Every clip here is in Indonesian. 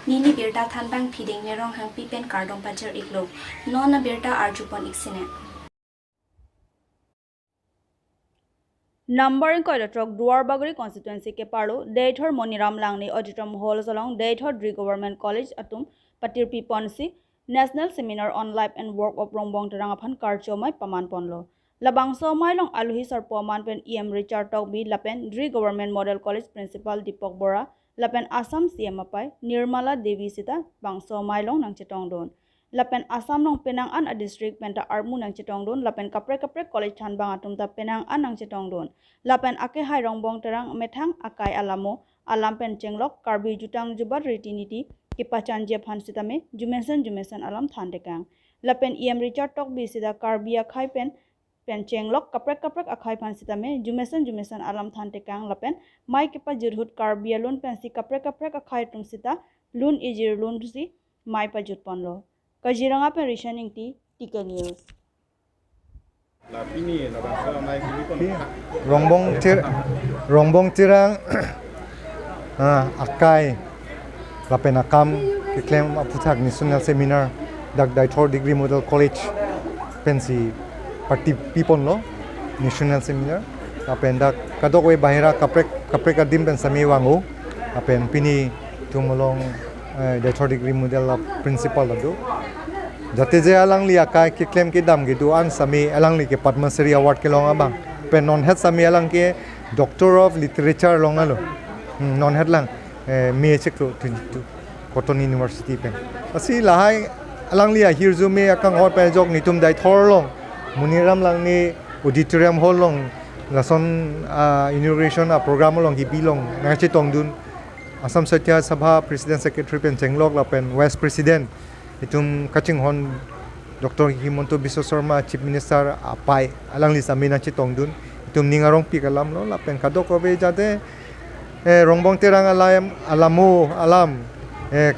Nili birta thanbang phiding nerong hang pipen kardong pajar iklo. Nona birta arjupon iksine. Numbering Koilatrok Duarbagari constituency ke Paro, Daythor Moniram Langni Auditorium Hall along Daythor Dri Government College Atum Patir Piponsi National Seminar on Life and Work of Rongbong Terangaphan Karchomai Paman Ponlo. Labangso Mailong Aluhi Sarpoman Pen EM Richard Togbi Lapen Dri Government Model College Principal Dipok Bora Lapen Assam CM Apai Nirmala Devi Sita Bangso Mailong Nang Chetongdon. Lapen Assam nong Penang an a district penta armu nang Chetongdon Lapen kapre college than bang atum ta Penang an nang Chetongdon Lapen ake hai rongbong terang methang akai alamo alam pen chenglok Karbi jutang jubat retiniti kipachan je phan sitame jumensan alam thandekang Lapen EM Richard tok bi sida Karbi akai pen chenglok kapre akai phan sitame jumensan alam thandekang Lapen mai kipa jurhut Karbi alun pen si kapre akai tum sita lun ijir lun si mai pa jut ponlo Kajiranga pen Rishaning Tika News. Rongbong tirang akai lapen akam kiklem aputhak national seminar dak Daythor degree model college pensi party people lo national seminar lapen dak kadok we bahira kapre kadim pen sami wangu lapen pini tumolong Daythor degree model principal ado jate je alang li akai ki claim ki dam gi du an sami alang li ke Padma Shri award ke longa bang pe non het sami alang ke doctor of literature longa lo non het lang me chek to Cotton University pen asi lahai alang li a hirzu me akang hot pe jok nitum Daythor long muniram lang ni auditorium hall long lason inauguration a program long gi bilong ngachi tongdun Assam Satya Sabha President Secretary pen chenglok la pen Vice President itum kaching hon Dr. Himonto Biswa Sarma Chief Minister apai alang li samina chitongdun itum ningarong pikalam lo lapen kadok obe jade rongbong terang alam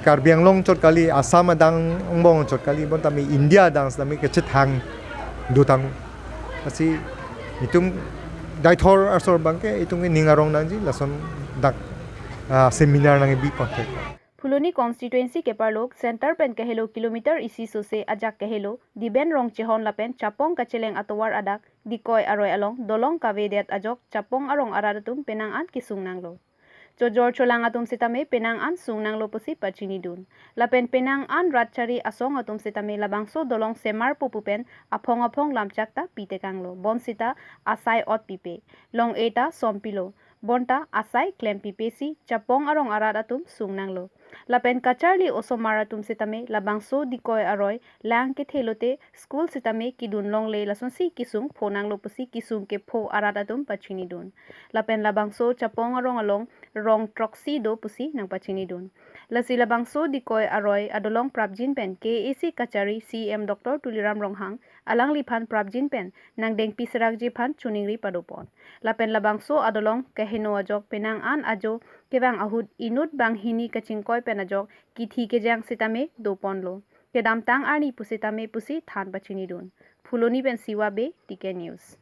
Karbi Anglong chot kali Assam adang ongbong chot kali bon tami India dang tami kechit hang dutang asi itum Daythor asor bangke itum ningarong nangji lason dak seminar nang bi pakai Fuloni constituency ke parlok center pen kahelo kilometer isi sose ajak kahelo diben rong chehon lapen chapong kacheleng atowar adak dikoy aroy along dolong kavedet ajok chapong arong aradatum penang an kisung nanglo Jojor cholang atum sitame penang an sung nanglo pusi pachini dun lapen penang an ratchari asong atum sitame labangso dolong semar pupupen apong lamchakta pitekanglo bonsita asai ot pipe long eta sompilo bonta asai klem pipesi chapong arong aradatum sung nanglo Lapen kacharli osomaratum sitame labangso dikoy aroy lang ke thelote school sitame kidun long le lason si kisung phonang lopusi kisung ke pho aradatum pachini dun lapen labangso chapong arong along rong troxi do pusi nang pachini dun lasi labangso dikoy aroy adolong prabjin pen KAC kachari CM Dr. Tuliram Ronghang alang liphan prabjin pen nang deng pisrak jiphan chuningri padopon lapen labangso adolong kaheno ajok penang an ajo kebang ahud inut bang hini kachingkoy penajok kithi kejang sitame dopon lo kedam tang ani pusitame pusi than pachini dun fuloni pen siwa be Tika News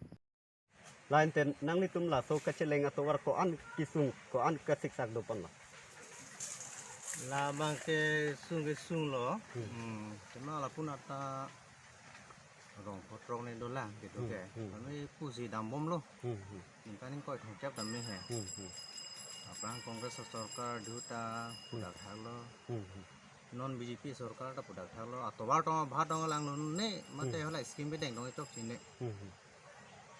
lain ten nang litum la so kacheleng atowar ko an kisung ko an kasiksak dopon lo la bang ke sung lo kena la pun ata rong potrong ne dolang gitu ke kami pusi dam bom lo minta ning koi thong chap tam me he apang kongres sarkar duta pudak thalo non BJP sarkar ta pudak thalo atobar tong bha tong lang ne mate hola scheme be deng dong chok chine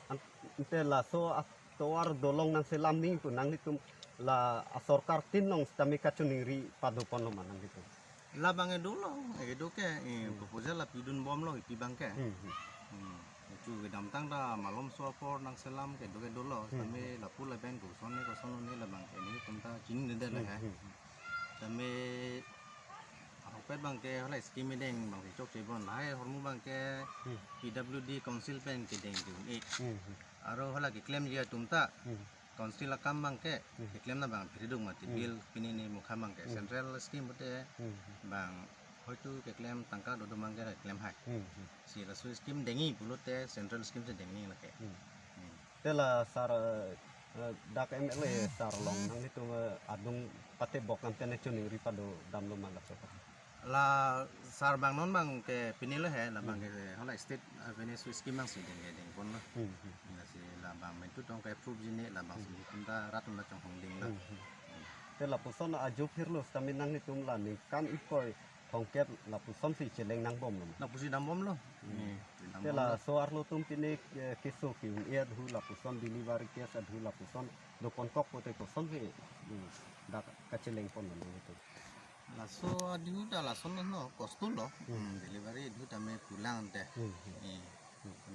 ante la so atowar dolong nang selam ning tu nang litum la sarkar tin nong stami kachuniri padopon lo manang gitu la bang e dolo e do ke proposal la pidun bom lo ipi bang ke chu ke dam tang da malom so for nang selam ke do ke dolo tame la pula ben ko son ne la bang ke ni tumta jing ne de la ha tame pet bang ke hola scheme deng bang chok che bon lai hormu bang ke PWD council pen ke deng ju e aro hola ke claim je tumta council akam bang ke claim na bang phiri dung mati bill pini ni mukha bang ke central scheme bote bang hoitu ke claim tangka do bang ke claim hai si rasu scheme dengi bulote central scheme se dengi la ke tela sar dak emele sarlong nang itu adung pate bok kan tene chuni ri pado dam lo mala so la sar bang non bang ke pinilo he la bang ke hola state avenue swiss kim bang siden ke ding pon lo la si la bang men tu tong ke proof jine la bang si kunta ratun la chong hong ding la te la puson a ju phirlo stami nang ni tum la ni kan ipoi thongket la puson si cheleng nang bom lo la pusi dam bom lo te la so arlo tum pinik kiso ki un iad hu la puson delivery kes ad hu la puson do kon kok pote puson he dak kacheleng pon lo itu la so adiu da la son no kostul lo delivery du tame pulang te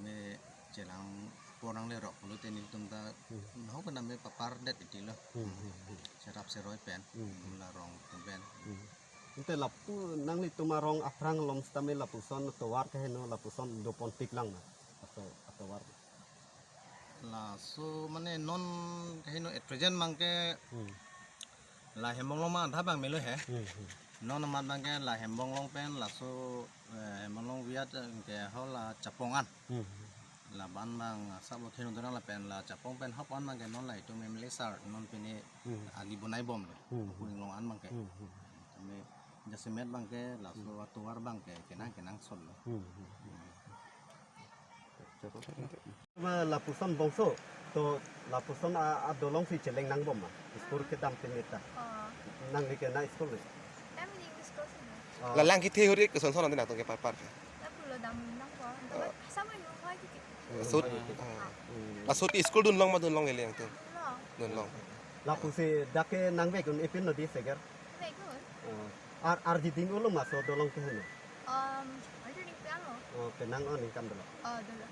me jelang porang le rok lu te ni tum ta no kan me papar det iti lo serap seroi pen la rong tum pen inte lapu nang ni tumarong aprang lom stami la puson to war ke no la puson do pon tik lang na atau war la so mane non kahino at present mangke la hembong long ma dhabang melo he non ma bang ke la hembong long pen la so hembong long wiat ke hola chapongan la ban bang sabo khino dona la pen la chapong pen hop on mangke non la itu mem lesar non pene agi bonai bom lo kuning long an mangke me jasimet bangke la so atuar bangke kenang sol lo la puson bongso to la puson a dolong si cheleng nang bom skor ke dam peneta nang ni ke na skor le Kami di gusto sih. Lalang kita huri ke son nanti nak ke par. Tapi lo dam nang ko. Sama yung kaya gitu. Sud. La sud school dun long ma dun long ele yang tu. Lo. Dun long. la pusi dake nang ve kun ipin no di seger Very good. ar di ding ulum maso dolong ke no Alternating piano. kenang on kan dolo Dulu.